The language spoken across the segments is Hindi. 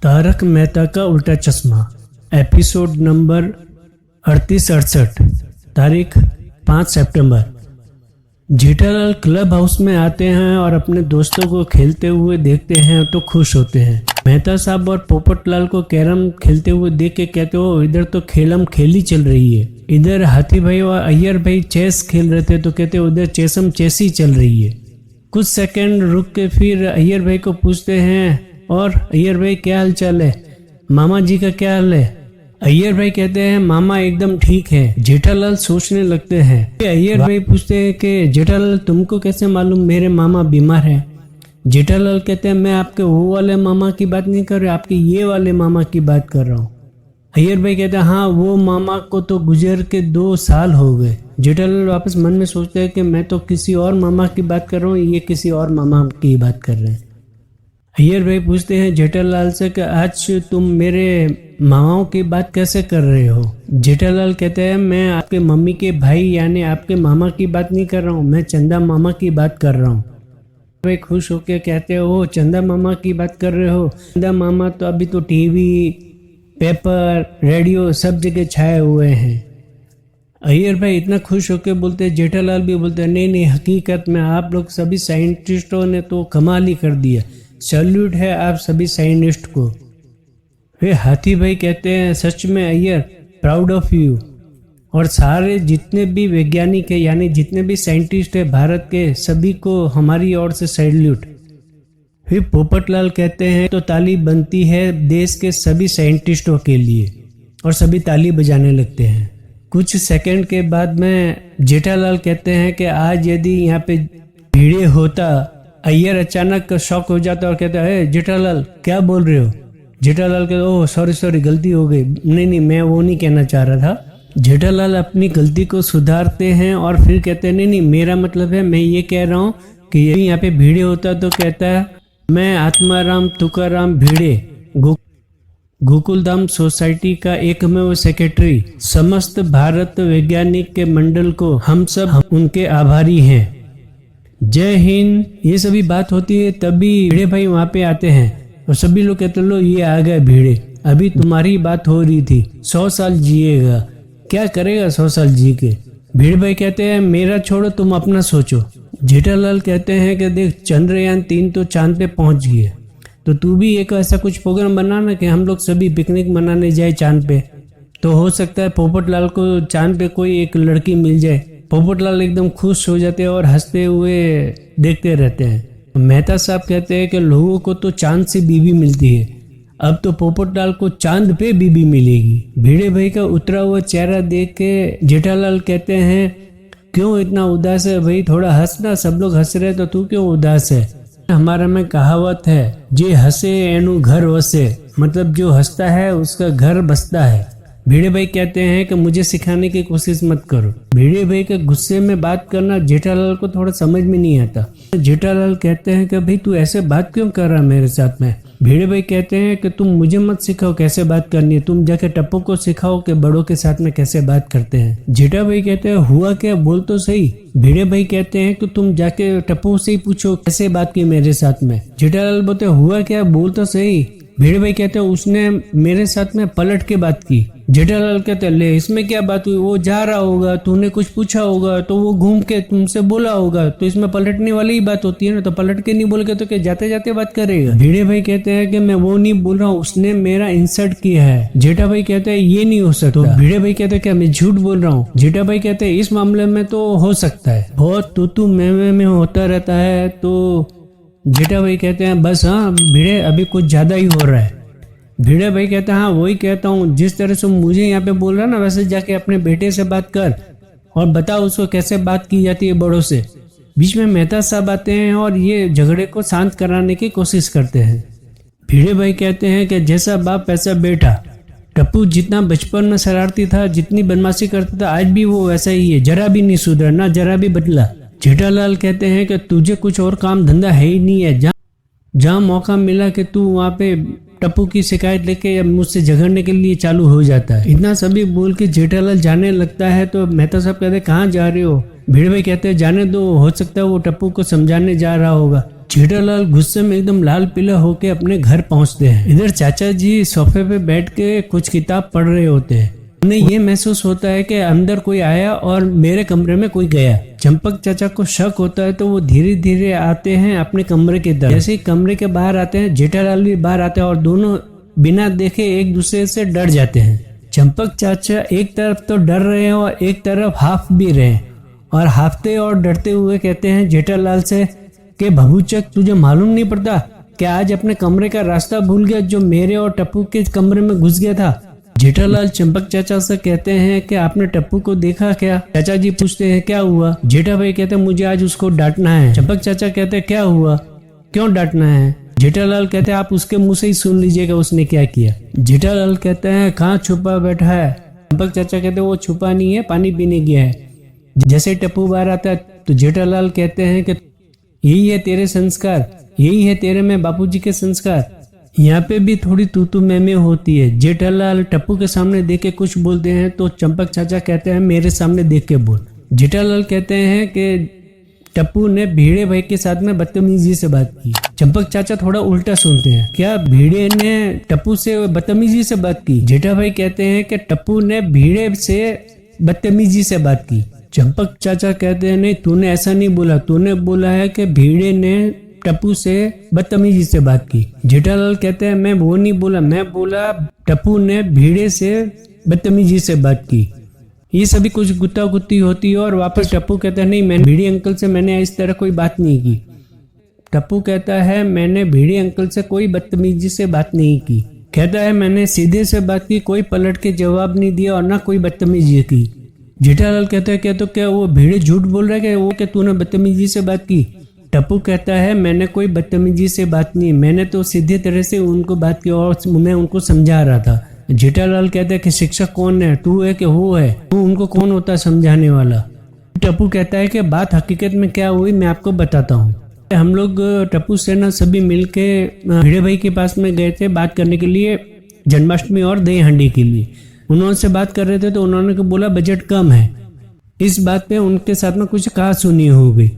तारक मेहता का उल्टा चश्मा एपिसोड नंबर 38-68 तारीख 5 सितंबर। जेठालाल क्लब हाउस में आते हैं और अपने दोस्तों को खेलते हुए देखते हैं तो खुश होते हैं। मेहता साहब और पोपटलाल को कैरम खेलते हुए देख के कहते हो इधर तो खेलम खेली चल रही है। इधर हाथी भाई और अय्यर भाई चेस खेल रहे थे तो कहते उधर चेसम चेसी चल रही है। कुछ सेकंड रुक के फिर अय्यर भाई को पूछते हैं और अय्यर भाई क्या हाल चाल है, मामा जी का क्या हाल है। अय्यर भाई कहते हैं मामा एकदम ठीक है। जेठालाल सोचने लगते हैं। अय्यर भाई पूछते हैं कि जेठालाल तुमको कैसे मालूम मेरे मामा बीमार हैं। जेठालाल कहते हैं मैं आपके वो वाले मामा की बात नहीं कर रहा, आपके ये वाले मामा की बात कर रहा हूँ। अय्यर भाई कहते हैं हाँ वो मामा को तो गुजर के 2 साल हो गए। जेठालाल वापस मन में सोचते हैं कि मैं तो किसी और मामा की बात कर रहा हूँ, ये किसी और मामा की बात कर रहे हैं। अय्यर भाई पूछते हैं जेठालाल से कि आज तुम मेरे मामाओं की बात कैसे कर रहे हो। जेठालाल कहते हैं मैं आपके मम्मी के भाई यानी आपके मामा की बात नहीं कर रहा हूँ, मैं चंदा मामा की बात कर रहा हूँ। भाई खुश होकर कहते हो चंदा मामा की बात कर रहे हो। चंदा मामा तो अभी तो टीवी पेपर रेडियो सब जगह छाए हुए हैं। अय्यर भाई इतना खुश होकर बोलते हैं, जेठालाल भी बोलते हैं नहीं हकीकत में आप लोग सभी साइंटिस्टों ने तो कमाल ही कर दिया, सैल्यूट है आप सभी साइंटिस्ट को। वे हाथी भाई कहते हैं सच में अय्यर प्राउड ऑफ यू। और सारे जितने भी वैज्ञानिक है यानी जितने भी साइंटिस्ट है भारत के सभी को हमारी ओर से सैल्यूट। फिर पोपटलाल कहते हैं तो ताली बनती है देश के सभी साइंटिस्टों के लिए और सभी ताली बजाने लगते हैं। कुछ सेकंड के बाद में जेठालाल कहते हैं कि आज यदि यहाँ पे भीड़े होता। अय्यर अचानक शॉक हो जाता और कहता है जेठालाल क्या बोल रहे हो। जेठालाल कहते ओह सॉरी गलती हो गई, नहीं मैं वो नहीं कहना चाह रहा था। जेठालाल अपनी गलती को सुधारते हैं और फिर कहते हैं नहीं मेरा मतलब है मैं ये कह रहा हूँ कि यदि यहाँ पे भीड़े होता तो कहता है मैं आत्माराम तुकाराम भिड़े गोकुलधाम सोसाइटी का एकमेव सेक्रेटरी समस्त भारत वैज्ञानिक के मंडल को हम सब उनके आभारी हैं। जय हिंद। ये सभी बात होती है तभी भिड़े भाई वहाँ पे आते हैं और सभी लोग कहते लो ये आ गए भिड़े, अभी तुम्हारी बात हो रही थी 100 साल जिएगा, क्या करेगा 100 साल जी के। भिड़े भाई कहते हैं मेरा छोड़ो तुम अपना सोचो। जेठालाल कहते हैं कि देख चंद्रयान 3 तो चांद पे पहुंच गए, तो तू भी एक ऐसा कुछ प्रोग्राम बनाना कि हम लोग सभी पिकनिक मनाने जाए चांद पे। तो हो सकता है पोपटलाल को चांद पे कोई एक लड़की मिल जाए। पोपटलाल एकदम खुश हो जाते हैं और हंसते हुए देखते रहते हैं। मेहता साहब कहते हैं कि लोगों को तो चांद से बीवी मिलती है, अब तो पोपटलाल को चांद पे बीवी मिलेगी। भिड़े भाई का उतरा हुआ चेहरा देख के जेठालाल कहते हैं क्यों इतना उदास है भाई, थोड़ा हंसना, सब लोग हंस रहे तो तू क्यों उदास है। हमारा में कहावत है जे हंसे एनु घर वसे, मतलब जो हंसता है उसका घर बसता है। भिड़े भाई कहते हैं कि मुझे सिखाने की कोशिश मत करो। भिड़े भाई के गुस्से में बात करना जेठालाल को थोड़ा समझ में नहीं आता। जेठालाल कहते हैं कि भाई तू ऐसे बात क्यों कर रहा मेरे साथ में। भिड़े भाई कहते हैं कि तुम मुझे मत सिखाओ कैसे बात करनी है, तुम जाके टप्पू को सिखाओ कि बड़ों के साथ में कैसे बात करते हैं। जेठा भाई कहते हैं हुआ क्या बोल तो सही। भिड़े भाई कहते हैं कि तुम जाके टप्पू से ही पूछो कैसे बात की मेरे साथ में। जेठालाल बोलते हुआ क्या बोल तो सही। भिड़े भाई कहते हैं उसने मेरे साथ में पलट के बात की। जेठालाल कहते हैं ले इसमें क्या बात हुई, वो जा रहा होगा तूने कुछ पूछा होगा तो वो घूम के तुमसे बोला होगा, तो इसमें पलटने वाली ही बात होती है ना, तो पलट के नहीं बोल के तो क्या जाते जाते बात करेगा। भिड़े भाई कहते हैं कि मैं वो नहीं बोल रहा हूँ, उसने मेरा इंसल्ट किया है। जेठा भाई कहते हैं ये नहीं हो सकता। तो भिड़े भाई कहते हैं क्या मैं झूठ बोल रहा हूँ। जेठा भाई कहते हैं इस मामले में तो हो सकता है, बहुत तू मैं होता रहता है। तो जेठा भाई कहते हैं बस हाँ भिड़े अभी कुछ ज्यादा ही हो रहा है। भिड़े भाई कहते हैं हाँ वही कहता हूँ, जिस तरह से मुझे यहाँ पे बोल रहा है ना वैसे जाके अपने बेटे से बात कर और बता उसको कैसे बात की जाती है बड़ों से। बीच में मेहता साहब आते हैं और ये झगड़े को शांत कराने की कोशिश करते हैं। भिड़े भाई कहते हैं कि जैसा बाप वैसा बेटा। टप्पू जितना बचपन में शरारती था, जितनी बदमाशी करता था, आज भी वो वैसा ही है, जरा भी नहीं सुधरा ना जरा भी बदला। जेठालाल कहते हैं कि तुझे कुछ और काम धंधा है ही नहीं है, जहाँ मौका मिला कि तू वहाँ पे टप्पू की शिकायत लेके या मुझसे झगड़ने के लिए चालू हो जाता है। इतना सभी बोल के जेठालाल जाने लगता है तो मेहता साहब कहते हैं कहाँ जा रहे हो। भिड़े भाई कहते हैं जाने दो, हो सकता है वो टप्पू को समझाने जा रहा होगा। जेठालाल गुस्से में एकदम लाल पीला होके अपने घर पहुंचते हैं। इधर चाचा जी सोफे पे बैठ के कुछ किताब पढ़ रहे होते हैं। उन्हें ये महसूस होता है कि अंदर कोई आया और मेरे कमरे में कोई गया। चंपक चाचा को शक होता है तो वो धीरे धीरे आते हैं अपने कमरे के तरफ। जैसे ही कमरे के बाहर आते हैं जेठालाल भी बाहर आते हैं और दोनों बिना देखे एक दूसरे से डर जाते हैं। चंपक चाचा एक तरफ तो डर रहे हैं और एक तरफ हाफ भी रहे हैं और हाफते और डरते हुए कहते हैं जेठालाल से कि भभूचक, तुझे मालूम नहीं पड़ता कि आज अपने कमरे का रास्ता भूल गया जो मेरे और टप्पू के कमरे में घुस गया था। जेठालाल चंपक चाचा से कहते हैं कि आपने टप्पू को देखा क्या? चाचा जी पूछते हैं क्या हुआ? जेठा भाई कहते हैं मुझे आज उसको डांटना है। चंपक चाचा कहते हैं क्या हुआ, क्यों डांटना है? जेठालाल कहते हैं आप उसके मुंह से ही सुन लीजिएगा उसने क्या किया। जेठालाल कहते हैं कहाँ छुपा बैठा है? चंपक चाचा कहते हैं वो छुपा नहीं है, पानी पीने गया है। जैसे टप्पू बाहर आता है तो जेठालाल कहते हैं कि यही है तेरे संस्कार, यही है तेरे में बापूजी के संस्कार। यहाँ पे भी थोड़ी तू मैं होती है। जेठालाल टप्पू के सामने देख के कुछ बोलते हैं तो चंपक चाचा कहते हैं मेरे सामने देख के बोल। जेठालाल कहते हैं कि टप्पू ने भिड़े भाई के साथ में बदतमीजी से बात की। चंपक चाचा थोड़ा उल्टा सुनते हैं, क्या भिड़े ने टप्पू से बदतमीजी से बात की? जेठा भाई कहते हैं कि टप्पू ने भिड़े से बदतमीजी से बात की। चंपक चाचा कहते हैं नहीं, तूने ऐसा नहीं बोला, तूने बोला है कि भिड़े ने टप्पू से बदतमीजी से बात की। जेठालाल कहते हैं मैं वो नहीं बोला, मैं बोला टप्पू ने भिड़े से बदतमीजी से बात की। ये सभी कुछ गुत्ता गुत्ती होती है और वापस टप्पू कहता है नहीं, मैंने भिड़े अंकल से मैंने इस तरह कोई बात नहीं की। टप्पू कहता है मैंने भिड़े अंकल से कोई बदतमीजी से बात नहीं की। कहता है मैंने सीधे से बात की, कोई पलट के जवाब नहीं दिया और ना कोई बदतमीजी की। जेठालाल कहता है क्या वो भिड़े झूठ बोल रहा है कि वो क्या तूने बदतमीजी से बात की? टप्पू कहता है मैंने कोई बदतमीजी से बात नहीं, मैंने तो सीधे तरह से उनको बात की और मैं उनको समझा रहा था। जेठालाल कहता है कि शिक्षक कौन है, तू है कि वो है? तू उनको कौन होता है समझाने वाला? टप्पू कहता है कि बात हकीकत में क्या हुई मैं आपको बताता हूँ। हम लोग टप्पू सेना सभी मिलके भिड़े भाई के पास में गए थे बात करने के लिए जन्माष्टमी और दही हांडी के लिए। उन्होंने से बात कर रहे थे तो उन्होंने बोला बजट कम है। इस बात पे उनके साथ में कुछ कहा सुनी हो गई।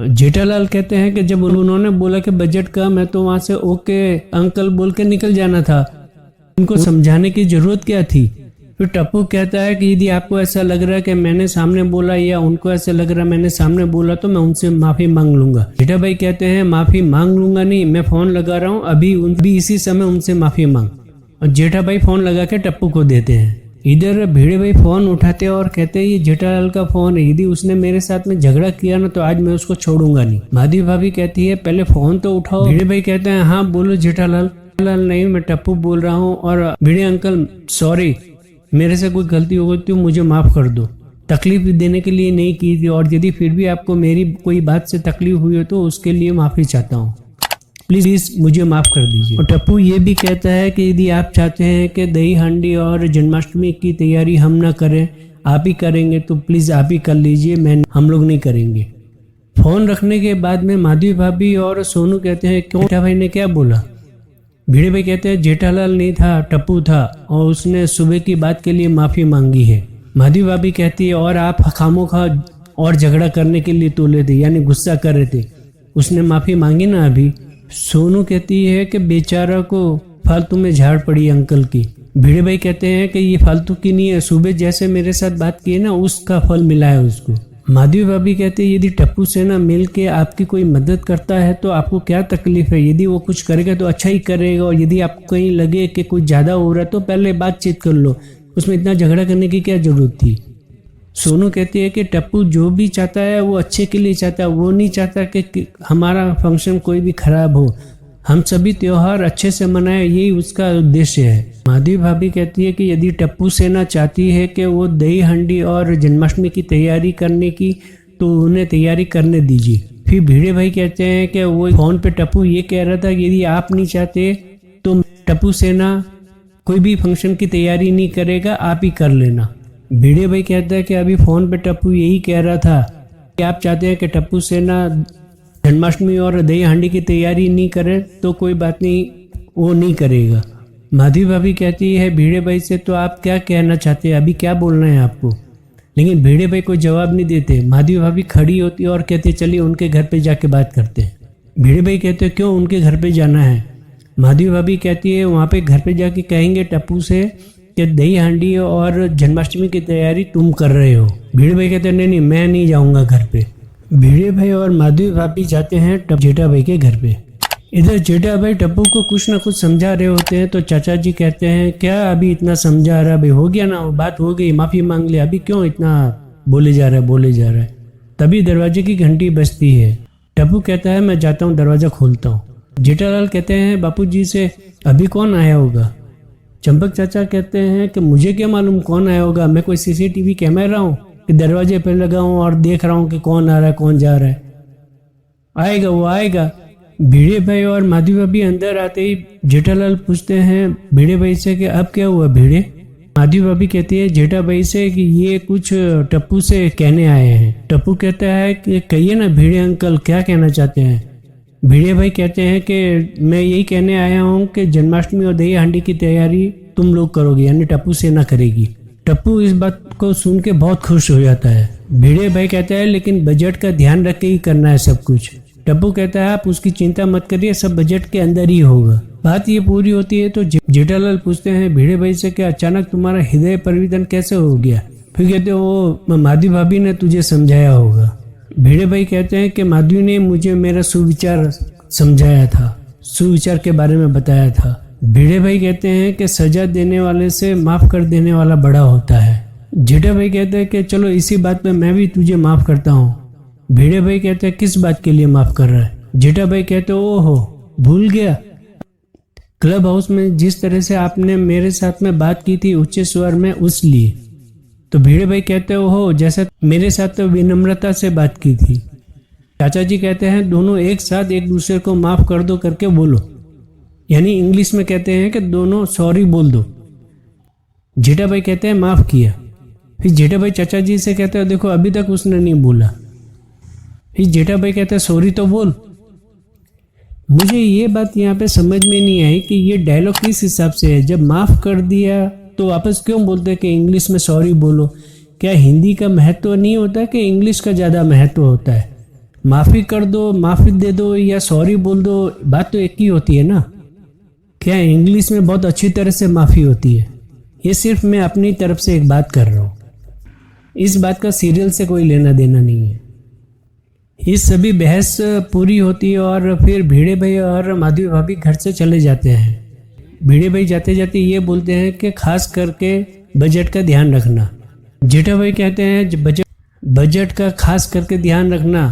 जेठालाल कहते हैं कि जब उन्होंने बोला कि बजट कम है तो वहां से ओके अंकल बोल के निकल जाना था, उनको समझाने की जरूरत क्या थी? फिर टप्पू कहता है कि यदि आपको ऐसा लग रहा है कि मैंने सामने बोला या उनको ऐसा लग रहा है मैंने सामने बोला तो मैं उनसे माफी मांग लूंगा। जेठा भाई कहते हैं माफी मांग लूंगा नहीं, मैं फोन लगा रहा हूँ अभी इसी समय उनसे माफी मांग। और जेठा भाई फोन लगा के टप्पू को देते हैं। इधर भिड़े भाई फोन उठाते हैं और कहते हैं ये जेठालाल का फोन है, यदि उसने मेरे साथ में झगड़ा किया ना तो आज मैं उसको छोड़ूंगा नहीं। माधवी भाभी कहती है पहले फोन तो उठाओ। भिड़े भाई कहते हैं हाँ बोलो जेठालाल। नहीं मैं टप्पू बोल रहा हूँ और भिड़े अंकल सॉरी, मेरे से कोई गलती हो गई तो मुझे माफ कर दो, तकलीफ देने के लिए नहीं की थी और यदि फिर भी आपको मेरी कोई बात से तकलीफ हुई हो तो उसके लिए माफी चाहता हूँ, प्लीज मुझे माफ कर दीजिए। और टप्पू ये भी कहता है कि यदि आप चाहते हैं कि दही हांडी और जन्माष्टमी की तैयारी हम ना करें, आप ही करेंगे तो प्लीज आप ही कर लीजिए, हम लोग नहीं करेंगे। फोन रखने के बाद में माधवी भाभी और सोनू कहते हैं क्यों जेठा भाई ने क्या बोला? भिड़े भाई कहते हैं जेठालाल नहीं था टप्पू था और उसने सुबह की बात के लिए माफी मांगी है। माधवी भाभी कहती है और आप खामोखा और झगड़ा करने के लिए तोले थे, यानी गुस्सा कर रहे थे, उसने माफी मांगी ना अभी। सोनू कहती है कि बेचारा को फालतू में झाड़ पड़ी अंकल की। भिड़े भाई कहते हैं कि ये फालतू की नहीं है, सुबह जैसे मेरे साथ बात की है ना उसका फल मिला है उसको। माधवी भाभी कहती है यदि टप्पू सेना मिल के आपकी कोई मदद करता है तो आपको क्या तकलीफ है? यदि वो कुछ करेगा तो अच्छा ही करेगा और यदि आपको कहीं लगे कि कुछ ज्यादा हो रहा है तो पहले बातचीत कर लो, उसमें इतना झगड़ा करने की क्या जरूरत थी? सोनू कहती है कि टप्पू जो भी चाहता है वो अच्छे के लिए चाहता है, वो नहीं चाहता कि हमारा फंक्शन कोई भी खराब हो, हम सभी त्योहार अच्छे से मनाए, यही उसका उद्देश्य है। माधवी भाभी कहती है कि यदि टप्पू सेना चाहती है कि वो दही हांडी और जन्माष्टमी की तैयारी करने की तो उन्हें तैयारी करने दीजिए। फिर भिड़े भाई कहते हैं कि वो फोन पे टप्पू ये कह रहा था कि यदि आप नहीं चाहते तो टप्पू सेना कोई भी फंक्शन की तैयारी नहीं करेगा, आप ही कर लेना। भिड़े भाई कहता है कि अभी फोन पे टप्पू यही कह रहा था कि आप चाहते हैं कि टप्पू सेना जन्माष्टमी और दही हांडी की तैयारी नहीं करे तो कोई बात नहीं, वो नहीं करेगा। माधवी भाभी कहती है भिड़े भाई से तो आप क्या कहना चाहते हैं, अभी क्या बोलना है आपको? लेकिन भिड़े भाई कोई जवाब नहीं देते। माधवी भाभी खड़ी होती है और कहती है चलिए उनके घर पे जाके बात करते हैं। भिड़े भाई कहते हैं क्यों उनके घर पे जाना है। माधवी भाभी कहती है वहाँ पे घर पे जाके कहेंगे टप्पू से कि दही हांडी और जन्माष्टमी की तैयारी तुम कर रहे हो। भिड़े भाई कहते हैं नहीं मैं नहीं जाऊँगा घर पे। भिड़े भाई और माधवी भाभी जाते हैं जेठा भाई के घर पे। इधर जेठा भाई टप्पू को कुछ ना कुछ समझा रहे होते हैं तो चाचा जी कहते हैं क्या अभी इतना समझा रहा भाई, हो गया ना, बात हो गई, माफ़ी मांग लिया, अभी क्यों इतना बोले जा रहा है। तभी दरवाजे की घंटी बजती है। टप्पू कहता है मैं जाता हूँ दरवाज़ा खोलता हूँ। जेठालाल कहते हैं बापूजी से अभी कौन आया होगा। चंपक चाचा कहते हैं कि मुझे क्या मालूम कौन आया होगा, मैं कोई CCTV कैमरा हूँ कि दरवाजे पर लगा हूँ और देख रहा हूँ कि कौन आ रहा है कौन जा रहा है। आएगा वो आएगा। भिड़े भाई और माधवी भाभी अंदर आते ही जेठालाल पूछते हैं भिड़े भाई से कि अब क्या हुआ भिड़े। माधवी भाभी कहती है जेठा भाई से कि ये कुछ टप्पू से कहने आए हैं। टप्पू कहता है कि कहिए ना भिड़े अंकल क्या कहना चाहते हैं। भिड़े भाई कहते हैं कि मैं यही कहने आया हूँ कि जन्माष्टमी और दही हांडी की तैयारी तुम लोग करोगे, यानी टप्पू सेना करेगी। टप्पू इस बात को सुन के बहुत खुश हो जाता है। भिड़े भाई कहता है लेकिन बजट का ध्यान रख के ही करना है सब कुछ। टप्पू कहता है आप उसकी चिंता मत करिए, सब बजट के अंदर ही होगा। बात ये पूरी होती है तो जेठालाल पूछते हैं भिड़े भाई से कि अचानक तुम्हारा हृदय परिवर्तन कैसे हो गया। फिर कहते वो माधवी भाभी ने तुझे समझाया होगा। भिड़े भाई कहते हैं कि माधवी ने मुझे मेरा सुविचार समझाया था, सुविचार के बारे में बताया था। भिड़े भाई कहते हैं कि सजा देने वाले से माफ कर देने वाला बड़ा होता है। जेठा भाई कहते हैं कि चलो इसी बात पे मैं भी तुझे माफ करता हूँ। भिड़े भाई कहते हैं किस बात के लिए माफ कर रहा है। जेठा भाई कहते ओहो भूल गया, क्लब हाउस में जिस तरह से आपने मेरे साथ में बात की थी उच्च स्वर में, उस लिए। तो भिड़े भाई कहते हो जैसे मेरे साथ तो विनम्रता से बात की थी। चाचा जी कहते हैं दोनों एक साथ एक दूसरे को माफ कर दो करके बोलो, यानी इंग्लिश में कहते हैं कि दोनों सॉरी बोल दो। जेठा भाई कहते हैं माफ किया। फिर जेठा भाई चाचा जी से कहते हैं देखो अभी तक उसने नहीं बोला। फिर जेठा भाई कहते हैं सॉरी तो बोल। मुझे ये बात यहाँ पे समझ में नहीं आई कि ये डायलॉग किस हिसाब से है। जब माफ कर दिया तो वापस क्यों बोलते कि इंग्लिश में सॉरी बोलो। क्या हिंदी का महत्व नहीं होता कि इंग्लिश का ज़्यादा महत्व होता है। माफ़ी कर दो, माफ़ी दे दो या सॉरी बोल दो, बात तो एक ही होती है ना। क्या इंग्लिश में बहुत अच्छी तरह से माफ़ी होती है। ये सिर्फ मैं अपनी तरफ से एक बात कर रहा हूँ, इस बात का सीरियल से कोई लेना देना नहीं है। ये सभी बहस पूरी होती है और फिर भिड़े भाई और माधवी भाभी घर से चले जाते हैं। भिड़े भाई जाते जाते ये बोलते हैं कि खास करके बजट का ध्यान रखना। जेठा भाई कहते हैं बजट का खास करके ध्यान रखना।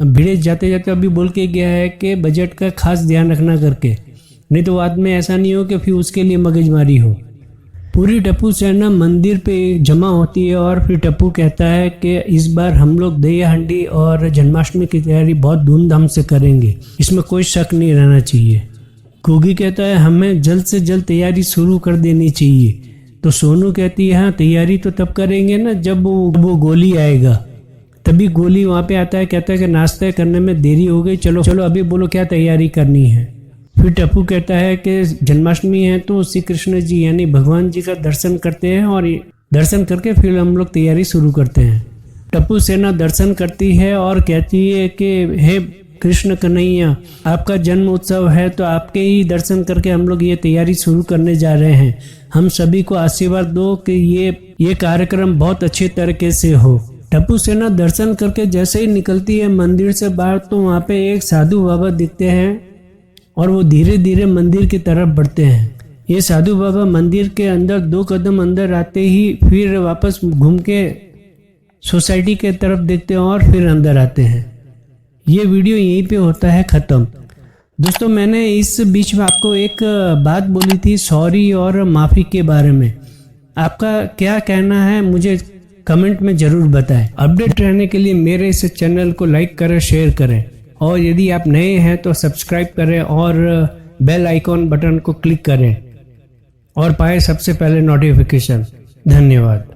भिड़े जाते जाते अभी बोल के गया है कि बजट का खास ध्यान रखना करके, नहीं तो बाद में ऐसा नहीं हो कि फिर उसके लिए मगजमारी हो। पूरी टप्पू सेना मंदिर पे जमा होती है और फिर टप्पू कहता है कि इस बार हम लोग दही हांडी और जन्माष्टमी की तैयारी बहुत धूमधाम से करेंगे, इसमें कोई शक नहीं रहना चाहिए। गोगी कहता है हमें जल्द से जल्द तैयारी शुरू कर देनी चाहिए। तो सोनू कहती है हाँ तैयारी तो तब करेंगे ना जब वो गोली आएगा। तभी गोली वहाँ पे आता है, कहता है कि नाश्ता करने में देरी हो गई, चलो चलो अभी बोलो क्या तैयारी करनी है। फिर टप्पू कहता है कि जन्माष्टमी है तो श्री कृष्ण जी यानी भगवान जी का दर्शन करते हैं और दर्शन करके फिर हम लोग तैयारी शुरू करते हैं। टप्पू सेना दर्शन करती है और कहती है कि हे कृष्ण कन्हैया, आपका जन्म उत्सव है तो आपके ही दर्शन करके हम लोग ये तैयारी शुरू करने जा रहे हैं। हम सभी को आशीर्वाद दो कि ये कार्यक्रम बहुत अच्छे तरीके से हो। टप्पू सेना दर्शन करके जैसे ही निकलती है मंदिर से बाहर तो वहाँ पे एक साधु बाबा दिखते हैं और वो धीरे धीरे मंदिर की तरफ बढ़ते हैं। ये साधु बाबा मंदिर के अंदर 2 कदम अंदर आते ही फिर वापस घूम के सोसाइटी के तरफ देखते हैं और फिर अंदर आते हैं। ये वीडियो यहीं पे होता है ख़त्म। दोस्तों मैंने इस बीच में आपको एक बात बोली थी सॉरी और माफ़ी के बारे में। आपका क्या कहना है मुझे कमेंट में ज़रूर बताएं। अपडेट रहने के लिए मेरे इस चैनल को लाइक करें, शेयर करें और यदि आप नए हैं तो सब्सक्राइब करें और बेल आइकॉन बटन को क्लिक करें और पाए सबसे पहले नोटिफिकेशन। धन्यवाद।